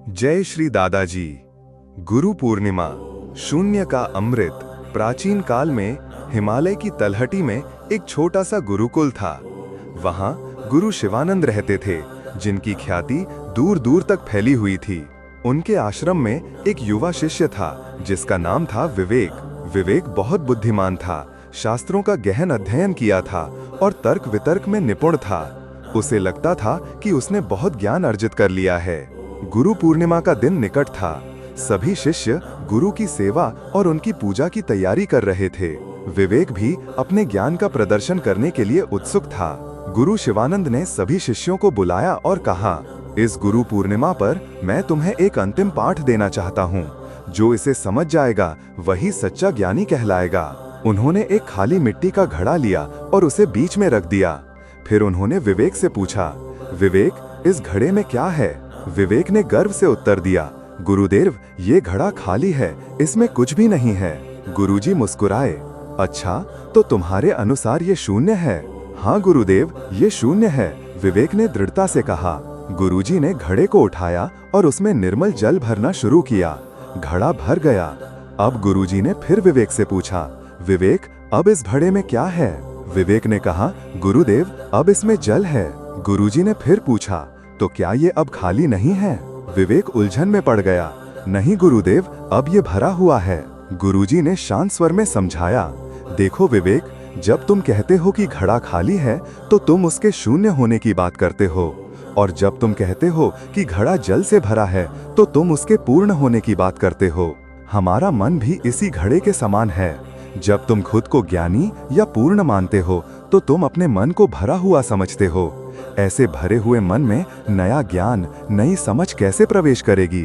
जय श्री दादाजी। गुरु पूर्णिमा, शून्य का अमृत। प्राचीन काल में हिमालय की तलहटी में एक छोटा सा गुरुकुल था। वहां गुरु शिवानंद रहते थे, जिनकी ख्याति दूर दूर तक फैली हुई थी। उनके आश्रम में एक युवा शिष्य था जिसका नाम था विवेक। विवेक बहुत बुद्धिमान था, शास्त्रों का गहन अध्ययन किया था और तर्क वितर्क में निपुण था। उसे लगता था कि उसने बहुत ज्ञान अर्जित कर लिया है। गुरु पूर्णिमा का दिन निकट था। सभी शिष्य गुरु की सेवा और उनकी पूजा की तैयारी कर रहे थे। विवेक भी अपने ज्ञान का प्रदर्शन करने के लिए उत्सुक था। गुरु शिवानंद ने सभी शिष्यों को बुलाया और कहा, इस गुरु पूर्णिमा पर मैं तुम्हें एक अंतिम पाठ देना चाहता हूँ। जो इसे समझ जाएगा वही सच्चा ज्ञानी कहलाएगा। उन्होंने एक खाली मिट्टी का घड़ा लिया और उसे बीच में रख दिया। फिर उन्होंने विवेक से पूछा, विवेक, इस घड़े में क्या है? विवेक ने गर्व से उत्तर दिया, गुरुदेव, ये घड़ा खाली है, इसमें कुछ भी नहीं है। गुरुजी मुस्कुराए, अच्छा, तो तुम्हारे अनुसार ये शून्य है? हाँ गुरुदेव, ये शून्य है, विवेक ने दृढ़ता से कहा। गुरुजी ने घड़े को उठाया और उसमें निर्मल जल भरना शुरू किया। घड़ा भर गया। अब गुरुजी ने फिर विवेक से पूछा, विवेक, अब इस घड़े में क्या है? विवेक ने कहा, गुरुदेव, अब इसमें जल है। गुरुजी ने फिर पूछा, तो क्या ये अब खाली नहीं है? विवेक उलझन में पड़ गया। नहीं गुरुदेव, अब ये भरा हुआ है। गुरुजी ने शांत स्वर में समझाया, देखो विवेक, जब तुम कहते हो कि घड़ा खाली है तो तुम उसके शून्य होने की बात करते हो, और जब तुम कहते हो कि घड़ा जल से भरा है तो तुम उसके पूर्ण होने की बात करते हो। हमारा मन भी इसी घड़े के समान है। जब तुम खुद को ज्ञानी या पूर्ण मानते हो तो तुम अपने मन को भरा हुआ समझते हो। ऐसे भरे हुए मन में नया ज्ञान, नई समझ कैसे प्रवेश करेगी?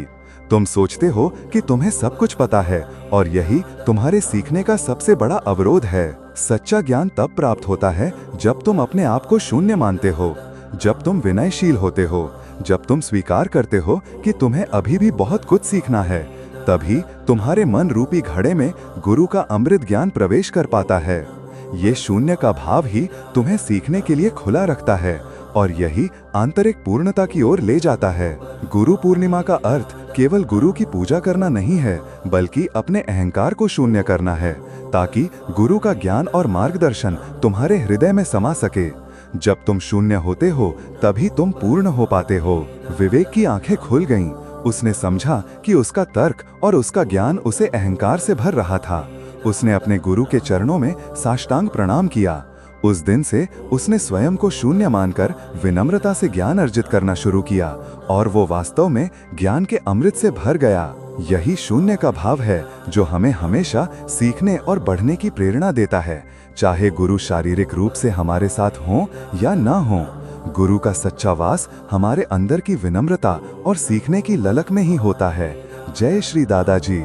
तुम सोचते हो कि तुम्हें सब कुछ पता है और यही तुम्हारे सीखने का सबसे बड़ा अवरोध है। सच्चा ज्ञान तब प्राप्त होता है जब तुम अपने आप को शून्य मानते हो, जब तुम विनयशील होते हो, जब तुम स्वीकार करते हो कि तुम्हें अभी भी बहुत कुछ सीखना है। तभी तुम्हारे मन रूपी घड़े में गुरु का अमृत ज्ञान प्रवेश कर पाता है। ये शून्य का भाव ही तुम्हें सीखने के लिए खुला रखता है और यही आंतरिक पूर्णता की ओर ले जाता है। गुरु पूर्णिमा का अर्थ केवल गुरु की पूजा करना नहीं है, बल्कि अपने अहंकार को शून्य करना है, ताकि गुरु का ज्ञान और मार्गदर्शन तुम्हारे हृदय में समा सके। जब तुम शून्य होते हो तभी तुम पूर्ण हो पाते हो। विवेक की आंखें खुल गईं। उसने समझा कि उसका तर्क और उसका ज्ञान उसे अहंकार से भर रहा था। उसने अपने गुरु के चरणों में साष्टांग प्रणाम किया। उस दिन से उसने स्वयं को शून्य मानकर विनम्रता से ज्ञान अर्जित करना शुरू किया और वो वास्तव में ज्ञान के अमृत से भर गया। यही शून्य का भाव है जो हमें हमेशा सीखने और बढ़ने की प्रेरणा देता है, चाहे गुरु शारीरिक रूप से हमारे साथ हों या ना हों। गुरु का सच्चा वास हमारे अंदर की विनम्रता और सीखने की ललक में ही होता है। जय श्री दादाजी।